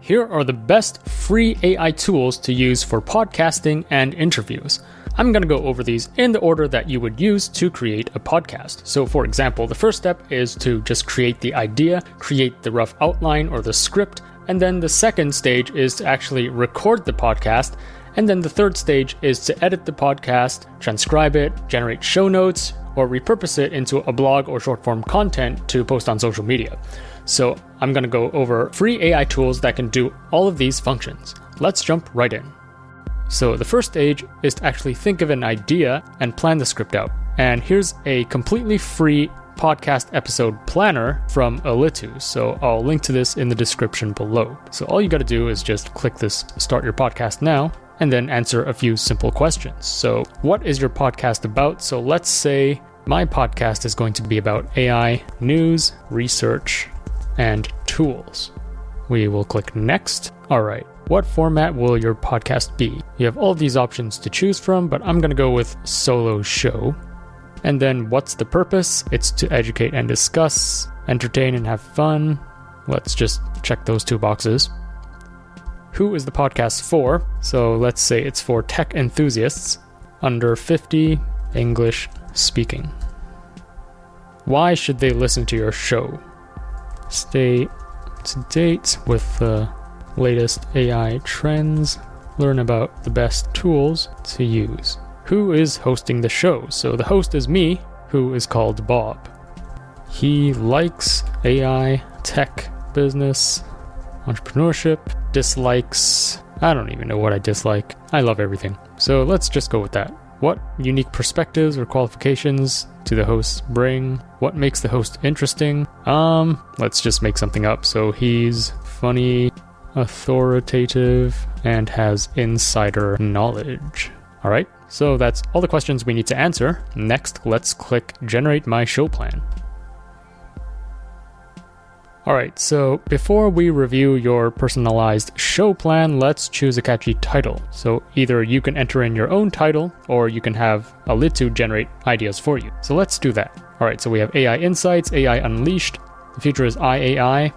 Here are the best free AI tools to use for podcasting and interviews. I'm going to go over these in the order that you would use to create a podcast. So for example, the first step is to just create the idea, create the rough outline or the script, and then the second stage is to actually record the podcast, and then the third stage is to edit the podcast, transcribe it, generate show notes, or repurpose it into a blog or short form content to post on social media. So I'm going to go over free AI tools that can do all of these functions. Let's jump right in. So the first stage is to actually think of an idea and plan the script out. And here's a completely free podcast episode planner from Alitu. So I'll link to this in the description below. So all you got to do is just click this Start Your Podcast Now and then answer a few simple questions. So what is your podcast about? So let's say my podcast is going to be about AI, news, research, and tools. We will click next. All right. What format will your podcast be? You have all these options to choose from, but I'm going to go with solo show. And then what's the purpose? It's to educate and discuss, entertain and have fun. Let's just check those two boxes. Who is the podcast for? So let's say it's for tech enthusiasts under 50, English speaking. Why should they listen to your show? Stay to date with the latest AI trends, learn about the best tools to use. Who is hosting the show? So the host is me, who is called Bob. He likes AI, tech, business, entrepreneurship, dislikes, I don't even know what I dislike. I love everything. So let's just go with that. What unique perspectives or qualifications do the hosts bring? What makes the host interesting? Let's just make something up. So he's funny, authoritative, and has insider knowledge. All right, so that's all the questions we need to answer. Next, let's click Generate My Show Plan. All right, so before we review your personalized show plan, let's choose a catchy title. So either you can enter in your own title, or you can have Alitu generate ideas for you. So let's do that. All right, so we have AI Insights, AI Unleashed. The future is IAI.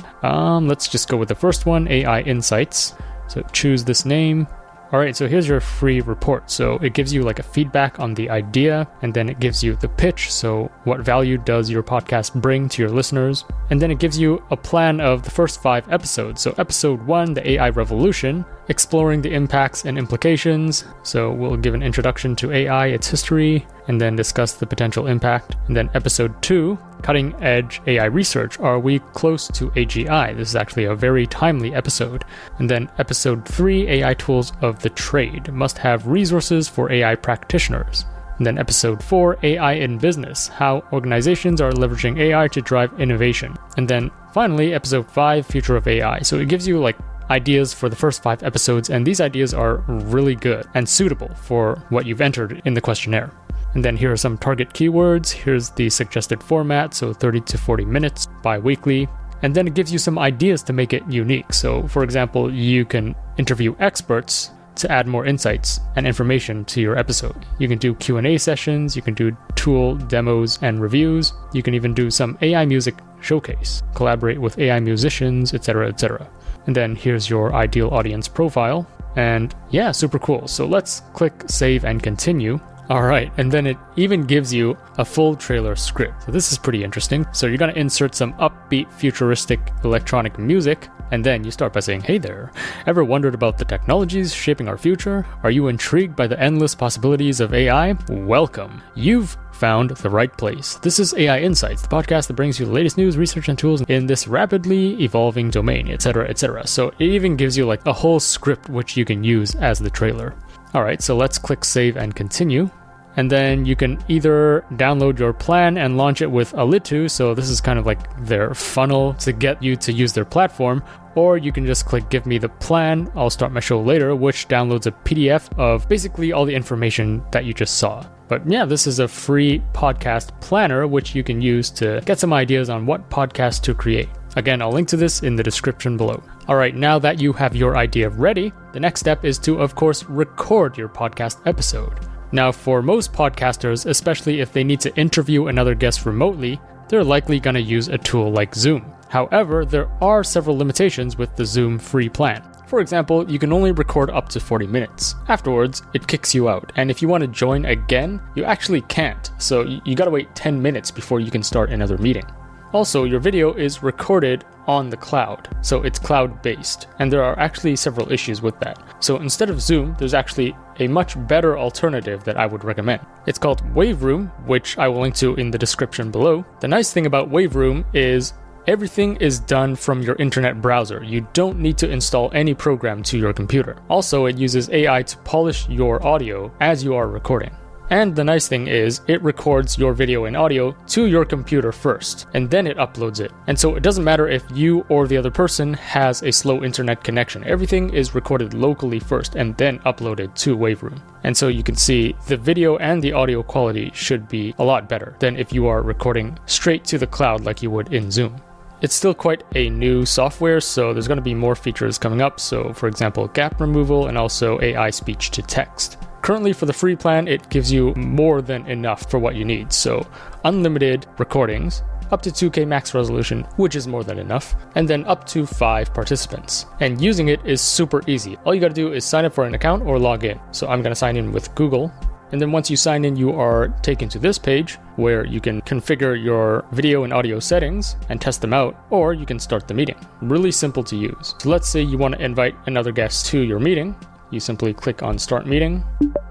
Let's just go with the first one, AI Insights. So choose this name. All right, so here's your free report. So it gives you like a feedback on the idea, and then it gives you the pitch. So what value does your podcast bring to your listeners? And then it gives you a plan of the first 5 episodes. So episode 1, the AI revolution, exploring the impacts and implications. So we'll give an introduction to AI, its history, and then discuss the potential impact. And then episode 2, cutting edge AI research. Are we close to AGI? This is actually a very timely episode. And then episode 3, AI tools of the trade. Must have resources for AI practitioners. And then episode 4, AI in business. How organizations are leveraging AI to drive innovation. And then finally, episode 5, future of AI. So it gives you like ideas for the first 5 episodes, and these ideas are really good and suitable for what you've entered in the questionnaire. And then here are some target keywords. Here's the suggested format, so 30 to 40 minutes bi-weekly. And then it gives you some ideas to make it unique. So for example, you can interview experts to add more insights and information to your episode. You can do Q&A sessions, you can do tool demos and reviews. You can even do some AI music showcase, collaborate with AI musicians, etc., etc. And then here's your ideal audience profile. And yeah, super cool. So let's click save and continue. All right, and then it even gives you a full trailer script. So this is pretty interesting. So you're going to insert some upbeat, futuristic electronic music, and then you start by saying, hey there, ever wondered about the technologies shaping our future? Are you intrigued by the endless possibilities of AI? Welcome. You've found the right place. This is AI Insights, the podcast that brings you the latest news, research, and tools in this rapidly evolving domain, etc., etc. So it even gives you like a whole script which you can use as the trailer. All right, so let's click save and continue. And then you can either download your plan and launch it with Alitu. So this is kind of like their funnel to get you to use their platform. Or you can just click give me the plan, I'll start my show later, which downloads a PDF of basically all the information that you just saw. But yeah, this is a free podcast planner, which you can use to get some ideas on what podcast to create. Again, I'll link to this in the description below. All right, now that you have your idea ready, the next step is to, of course, record your podcast episode. Now, for most podcasters, especially if they need to interview another guest remotely, they're likely going to use a tool like Zoom. However, there are several limitations with the Zoom free plan. For example, you can only record up to 40 minutes. Afterwards, it kicks you out, and if you want to join again, you actually can't, so you gotta wait 10 minutes before you can start another meeting. Also, your video is recorded on the cloud, so it's cloud-based, and there are actually several issues with that. So instead of Zoom, there's actually a much better alternative that I would recommend. It's called Waveroom, which I will link to in the description below. The nice thing about Waveroom is everything is done from your internet browser. You don't need to install any program to your computer. Also, it uses AI to polish your audio as you are recording. And the nice thing is, it records your video and audio to your computer first, and then it uploads it. And so it doesn't matter if you or the other person has a slow internet connection. Everything is recorded locally first and then uploaded to Waveroom. And so you can see the video and the audio quality should be a lot better than if you are recording straight to the cloud like you would in Zoom. It's still quite a new software, so there's going to be more features coming up. So for example, gap removal and also AI speech to text. Currently for the free plan, it gives you more than enough for what you need. So unlimited recordings, up to 2K max resolution, which is more than enough, and then up to 5 participants. And using it is super easy. All you gotta do is sign up for an account or log in. So I'm gonna sign in with Google. And then once you sign in, you are taken to this page where you can configure your video and audio settings and test them out, or you can start the meeting. Really simple to use. So let's say you want to invite another guest to your meeting. You simply click on Start Meeting,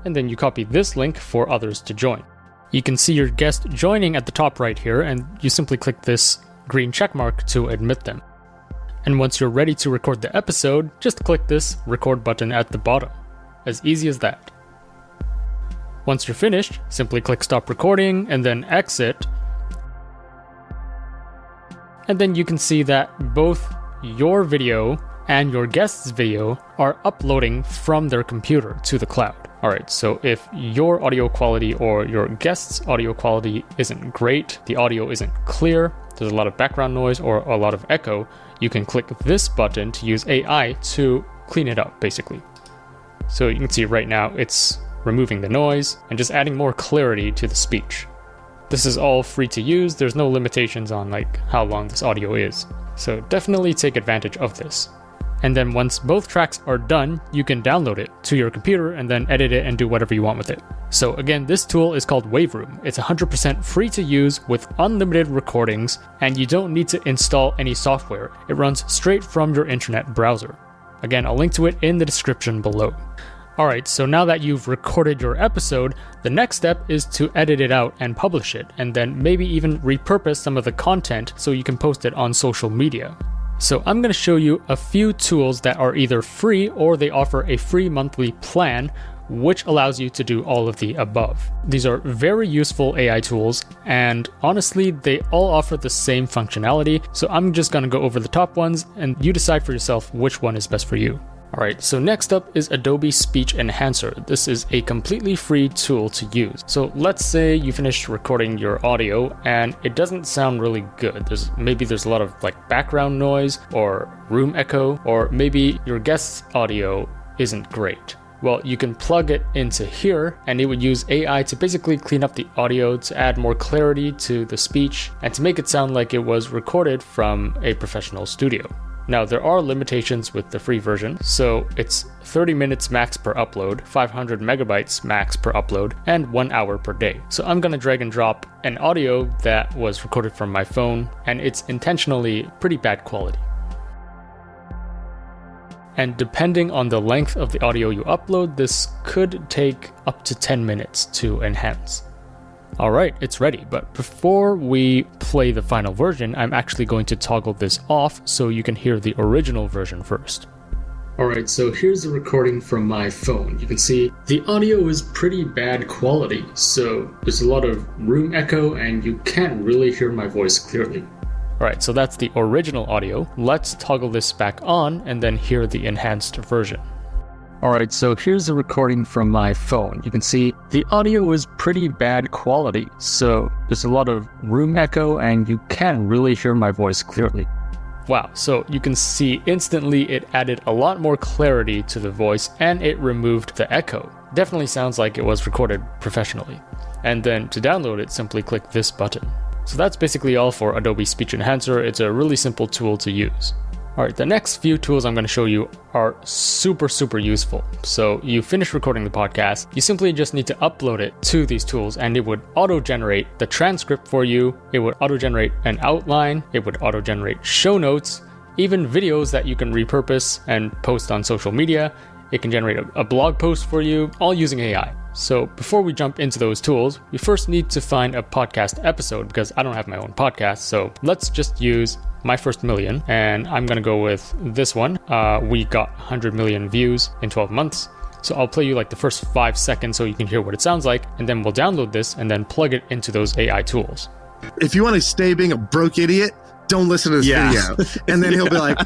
and then you copy this link for others to join. You can see your guest joining at the top right here, and you simply click this green check mark to admit them. And once you're ready to record the episode, just click this record button at the bottom. As easy as that. Once you're finished, simply click stop recording and then exit. And then you can see that both your video and your guest's video are uploading from their computer to the cloud. Alright, so if your audio quality or your guest's audio quality isn't great, the audio isn't clear, there's a lot of background noise or a lot of echo, you can click this button to use AI to clean it up, basically. So you can see right now it's removing the noise and just adding more clarity to the speech. This is all free to use. There's no limitations on how long this audio is. So definitely take advantage of this. And then once both tracks are done, you can download it to your computer and then edit it and do whatever you want with it. So again, this tool is called Waveroom. It's 100% free to use with unlimited recordings, and you don't need to install any software. It runs straight from your internet browser. Again, I'll link to it in the description below. Alright, so now that you've recorded your episode, the next step is to edit it out and publish it, and then maybe even repurpose some of the content so you can post it on social media. So I'm going to show you a few tools that are either free or they offer a free monthly plan, which allows you to do all of the above. These are very useful AI tools, and honestly, they all offer the same functionality, so I'm just going to go over the top ones, and you decide for yourself which one is best for you. Alright, so next up is Adobe Speech Enhancer. This is a completely free tool to use. So let's say you finished recording your audio and it doesn't sound really good. Maybe there's a lot of background noise or room echo, or maybe your guest's audio isn't great. Well, you can plug it into here and it would use AI to basically clean up the audio, to add more clarity to the speech, and to make it sound like it was recorded from a professional studio. Now, there are limitations with the free version, so it's 30 minutes max per upload, 500 megabytes max per upload, and 1 hour per day. So I'm gonna drag and drop an audio that was recorded from my phone, and it's intentionally pretty bad quality. And depending on the length of the audio you upload, this could take up to 10 minutes to enhance. Alright, it's ready, but before we play the final version, I'm actually going to toggle this off so you can hear the original version first. Alright, so here's the recording from my phone. You can see the audio is pretty bad quality, so there's a lot of room echo and you can't really hear my voice clearly. Alright, so that's the original audio. Let's toggle this back on and then hear the enhanced version. Alright, so here's a recording from my phone. You can see the audio is pretty bad quality, so there's a lot of room echo and you can't really hear my voice clearly. Wow, so you can see instantly it added a lot more clarity to the voice and it removed the echo. Definitely sounds like it was recorded professionally. And then to download it, simply click this button. So that's basically all for Adobe Speech Enhancer. It's a really simple tool to use. All right, the next few tools I'm going to show you are super useful. So you finish recording the podcast, you simply just need to upload it to these tools and it would auto-generate the transcript for you. It would auto-generate an outline. It would auto-generate show notes, even videos that you can repurpose and post on social media. It can generate a blog post for you, all using AI. So before we jump into those tools, we first need to find a podcast episode because I don't have my own podcast. So let's just use My First Million, and I'm going to go with this one. We got 100 million views in 12 months. So I'll play you like the first 5 seconds so you can hear what it sounds like, and then we'll download this and then plug it into those AI tools. If you want to stay being a broke idiot, don't listen to this video. And then he'll be like,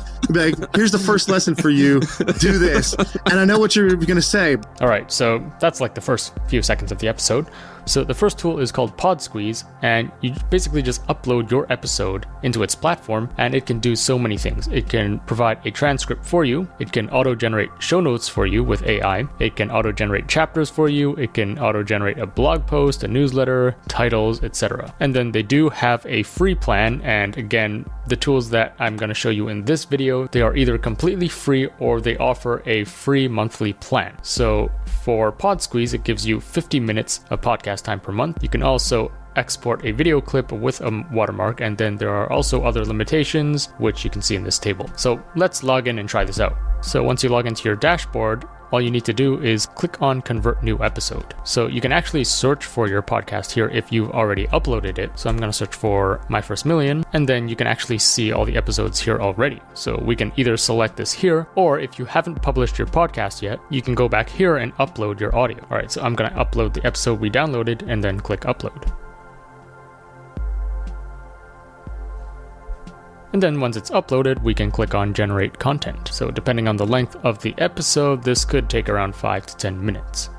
here's the first lesson for you. Do this. And I know what you're going to say. All right, so that's like the first few seconds of the episode. So the first tool is called Podsqueeze, and you basically just upload your episode into its platform, and it can do so many things. It can provide a transcript for you. It can auto-generate show notes for you with AI. It can auto-generate chapters for you. It can auto-generate a blog post, a newsletter, titles, etc. And then they do have a free plan, and again, the tools that I'm going to show you in this video, they are either completely free or they offer a free monthly plan. So for Podsqueeze, it gives you 50 minutes of podcast time per month. You can also export a video clip with a watermark, and then there are also other limitations, which you can see in this table. So let's log in and try this out. So once you log into your dashboard, all you need to do is click on Convert New Episode. So you can actually search for your podcast here if you've already uploaded it. So I'm going to search for My First Million, and then you can actually see all the episodes here already. So we can either select this here, or if you haven't published your podcast yet, you can go back here and upload your audio. All right, so I'm going to upload the episode we downloaded and then click Upload. And then once it's uploaded, we can click on Generate Content. So depending on the length of the episode, this could take around 5 to 10 minutes.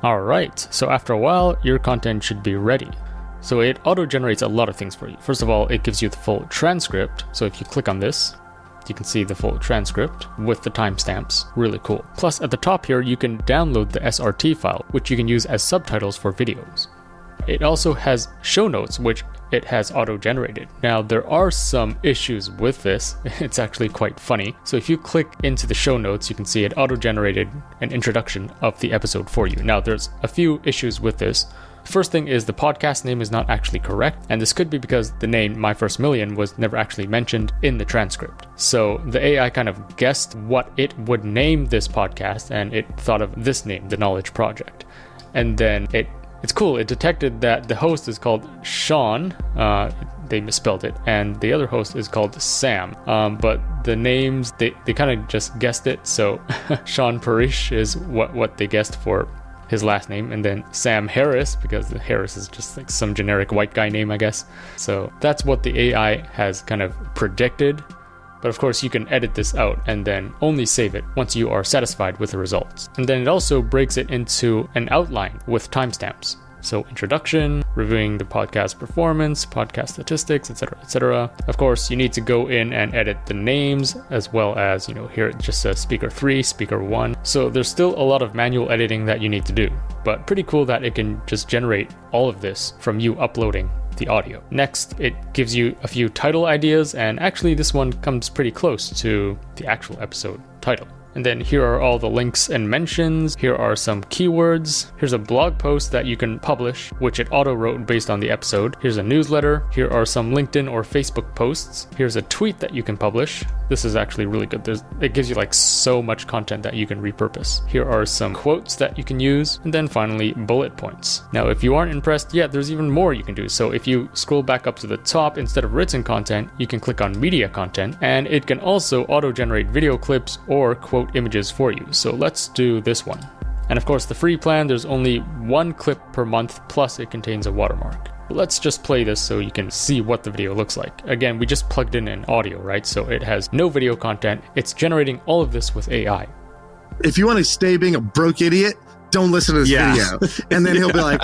All right, so after a while, your content should be ready. So it auto-generates a lot of things for you. First of all, it gives you the full transcript. So if you click on this, you can see the full transcript with the timestamps. Really cool. Plus at the top here, you can download the SRT file, which you can use as subtitles for videos. It also has show notes, which it has auto-generated. Now, there are some issues with this. It's actually quite funny. So if you click into the show notes, you can see it auto-generated an introduction of the episode for you. Now, there's a few issues with this. First thing is the podcast name is not actually correct, and this could be because the name My First Million was never actually mentioned in the transcript. So the AI kind of guessed what it would name this podcast, and it thought of this name, The Knowledge Project. And then it's cool, it detected that the host is called Sean, they misspelled it, and the other host is called Sam. But the names, they kind of just guessed it, so Sean Parrish is what they guessed for his last name, and then Sam Harris, because Harris is just like some generic white guy name, I guess. So that's what the AI has kind of predicted. But of course, you can edit this out and then only save it once you are satisfied with the results. And then it also breaks it into an outline with timestamps. So introduction, reviewing the podcast performance, podcast statistics, etc., etc. Of course, you need to go in and edit the names as well as, here it just says speaker 3, speaker 1. So there's still a lot of manual editing that you need to do, but pretty cool that it can just generate all of this from you uploading the audio. Next, it gives you a few title ideas, and actually this one comes pretty close to the actual episode title. And then here are all the links and mentions. Here are some keywords. Here's a blog post that you can publish, which it auto-wrote based on the episode. Here's a newsletter. Here are some LinkedIn or Facebook posts. Here's a tweet that you can publish. This is actually really good. It gives you like so much content that you can repurpose. Here are some quotes that you can use. And then finally, bullet points. Now, if you aren't impressed yet, there's even more you can do. So if you scroll back up to the top, instead of written content, you can click on media content, and it can also auto-generate video clips or quote images for you. So let's do this one. And of course, the free plan, there's only 1 clip per month, plus it contains a watermark. Let's just play this so you can see what the video looks like. Again, we just plugged in an audio, right? So it has no video content. It's generating all of this with AI. If you want to stay being a broke idiot, don't listen to this video. And then he'll be like,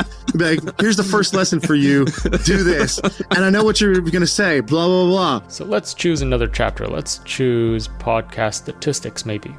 here's the first lesson for you. Do this. And I know what you're going to say, blah, blah, blah. So let's choose another chapter. Let's choose podcast statistics, maybe.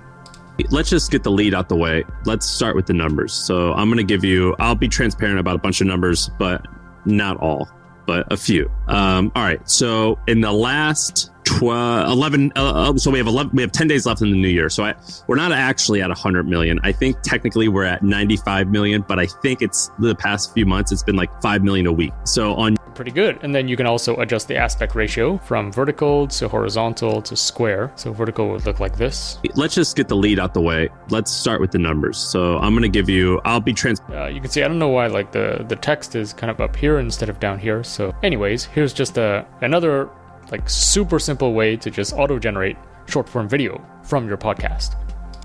Let's just get the lead out the way. Let's start with the numbers. So I'm going to I'll be transparent about a bunch of numbers, but not all. but a few. All right. So in the last 11, so we have 10 days left in the new year. So we're not actually at 100 million. I think technically we're at 95 million, but I think it's the past few months, it's been like 5 million a week. So on pretty good. And then you can also adjust the aspect ratio from vertical to horizontal to square. So vertical would look like this. Let's just get the lead out the way. Let's start with the numbers. So I'm going to give you, you can see, I don't know why like the text is kind of up here instead of down here. So anyways, here's just another like super simple way to just auto-generate short form video from your podcast.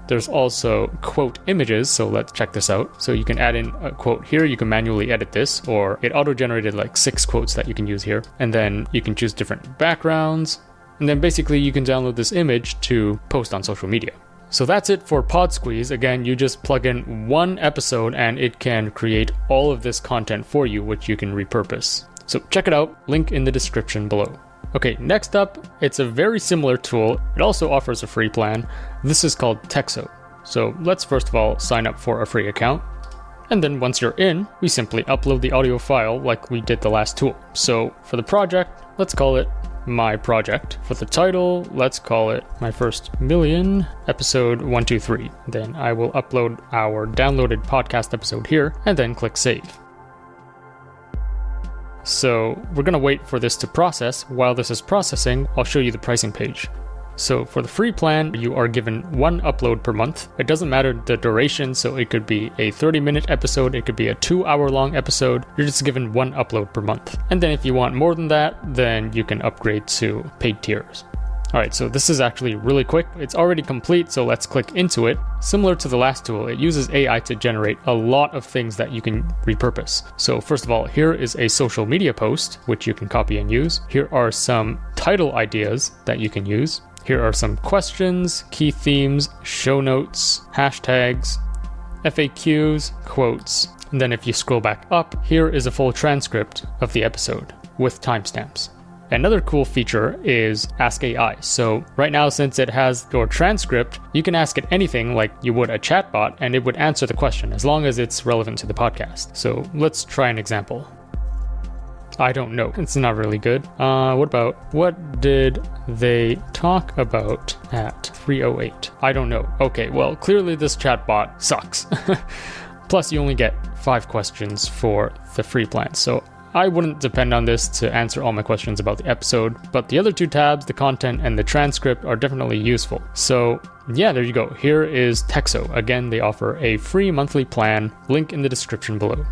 There's also quote images, so let's check this out. So you can add in a quote here, you can manually edit this, or it auto-generated like 6 quotes that you can use here. And then you can choose different backgrounds, and then basically you can download this image to post on social media. So that's it for Podsqueeze. Again, you just plug in one episode and it can create all of this content for you, which you can repurpose. So check it out, link in the description below. Okay, next up, it's a very similar tool. It also offers a free plan. This is called Texo. So let's first of all sign up for a free account. And then once you're in, we simply upload the audio file like we did the last tool. So for the project, let's call it My Project. For the title, let's call it My First Million, episode 123. Then I will upload our downloaded podcast episode here and then click save. So we're going to wait for this to process. While this is processing, I'll show you the pricing page. So for the free plan, you are given 1 upload per month. It doesn't matter the duration, so it could be a 30-minute episode, it could be a 2-hour-long episode. You're just given 1 upload per month. And then if you want more than that, then you can upgrade to paid tiers. All right, so this is actually really quick. It's already complete, so let's click into it. Similar to the last tool, it uses AI to generate a lot of things that you can repurpose. So first of all, here is a social media post, which you can copy and use. Here are some title ideas that you can use. Here are some questions, key themes, show notes, hashtags, FAQs, quotes. And then if you scroll back up, here is a full transcript of the episode with timestamps. Another cool feature is Ask AI. So right now, since it has your transcript, you can ask it anything like you would a chatbot, and it would answer the question as long as it's relevant to the podcast. So let's try an example. I don't know. It's not really good. What did they talk about at 3:08? I don't know. Okay, well, clearly this chatbot sucks. Plus, you only get 5 questions for the free plan. So I wouldn't depend on this to answer all my questions about the episode, but the other 2 tabs, the content and the transcript, are definitely useful. So yeah, there you go. Here is Texo. Again, they offer a free monthly plan, link in the description below.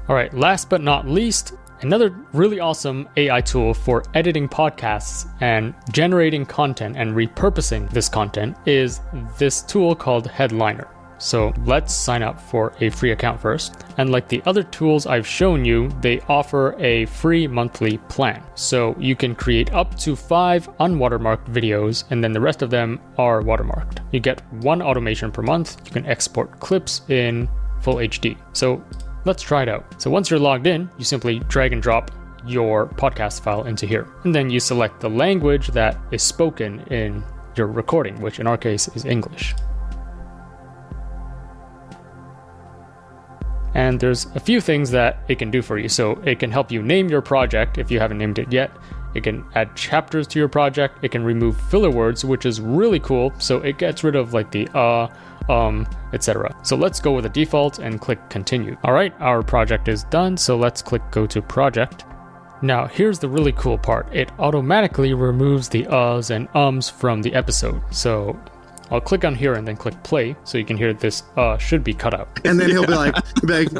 All right, last but not least, another really awesome AI tool for editing podcasts and generating content and repurposing this content is this tool called Headliner. So let's sign up for a free account first. And like the other tools I've shown you, they offer a free monthly plan. So you can create up to 5 unwatermarked videos, and then the rest of them are watermarked. You get 1 automation per month. You can export clips in full HD. So let's try it out. So once you're logged in, you simply drag and drop your podcast file into here. And then you select the language that is spoken in your recording, which in our case is English. And there's a few things that it can do for you. So it can help you name your project if you haven't named it yet. It can add chapters to your project. It can remove filler words, which is really cool. So it gets rid of like the etc. So let's go with the default and click continue. All right, our project is done. So let's click go to project. Now here's the really cool part. It automatically removes the uhs and ums from the episode. So I'll click on here and then click play so you can hear this should be cut out. And then he'll be like,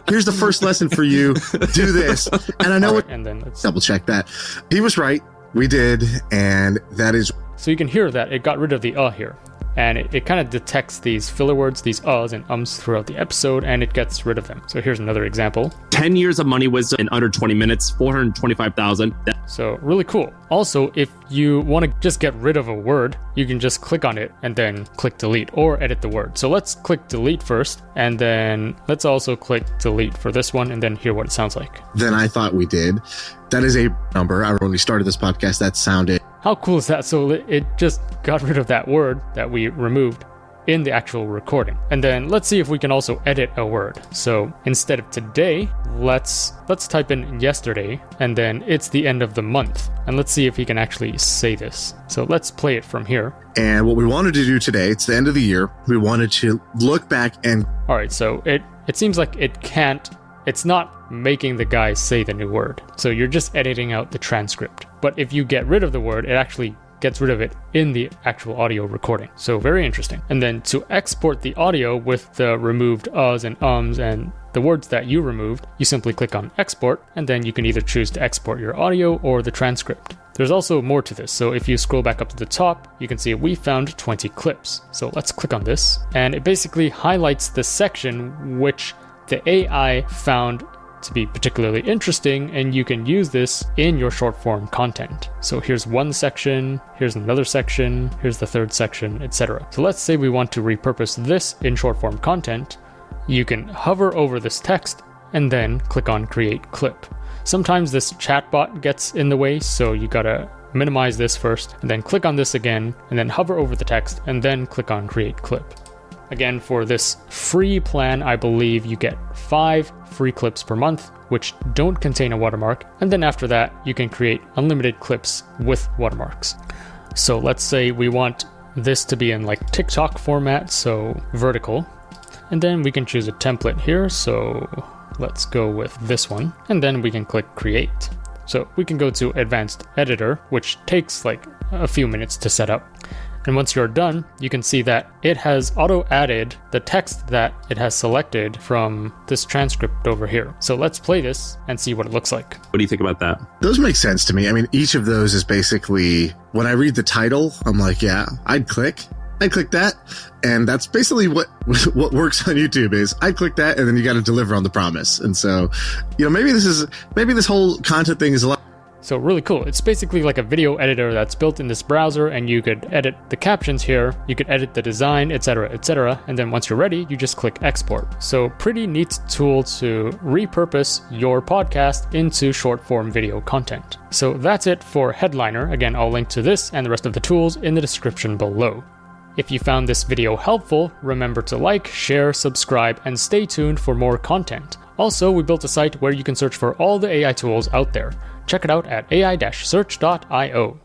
here's the first lesson for you. Do this. And I know what. And then let's double check that. He was right. We did. And that is. So you can hear that it got rid of the here. And it kind of detects these filler words, these uhs and ums throughout the episode, and it gets rid of them. So here's another example. 10 years of money wisdom in under 20 minutes, 425,000. So really cool. Also, if you want to just get rid of a word, you can just click on it and then click delete or edit the word. So let's click delete first, and then let's also click delete for this one and then hear what it sounds like. Than I thought we did. That is a number. When we started this podcast, that sounded. How cool is that? So it just got rid of that word that we removed. in the actual recording. And then let's see if we can also edit a word. So instead of today, let's type in yesterday, and then it's the end of the month. And let's see if he can actually say this. So let's play it from here. And what we wanted to do today, it's the end of the year. We wanted to look back and... All right, so it seems like it's not making the guy say the new word. So you're just editing out the transcript. But if you get rid of the word, it actually gets rid of it in the actual audio recording. So very interesting. And then to export the audio with the removed uhs and ums and the words that you removed, you simply click on export, and then you can either choose to export your audio or the transcript. There's also more to this. So if you scroll back up to the top, you can see we found 20 clips. So let's click on this, and it basically highlights the section which the AI found to be particularly interesting, and you can use this in your short form content. So here's one section, here's another section, here's the third section, etc. So let's say we want to repurpose this in short form content. You can hover over this text and then click on create clip. Sometimes this chatbot gets in the way, so you gotta minimize this first and then click on this again and then hover over the text and then click on create clip. Again, for this free plan, I believe you get 5 free clips per month, which don't contain a watermark. And then after that, you can create unlimited clips with watermarks. So let's say we want this to be in like TikTok format, so vertical. And then we can choose a template here. So let's go with this one. And then we can click create. So we can go to advanced editor, which takes like a few minutes to set up. And once you're done, you can see that it has auto-added the text that it has selected from this transcript over here. So let's play this and see what it looks like. What do you think about that? Those make sense to me. I mean, each of those is basically, when I read the title, I'm like, yeah, I'd click that. And that's basically what works on YouTube is I click that, and then you got to deliver on the promise. And so, maybe this whole content thing is a lot. So really cool. It's basically like a video editor that's built in this browser, and you could edit the captions here, you could edit the design, etc. And then once you're ready, you just click export. So pretty neat tool to repurpose your podcast into short form video content. So that's it for Headliner. Again, I'll link to this and the rest of the tools in the description below. If you found this video helpful, remember to like, share, subscribe, and stay tuned for more content. Also, we built a site where you can search for all the AI tools out there. Check it out at ai-search.io.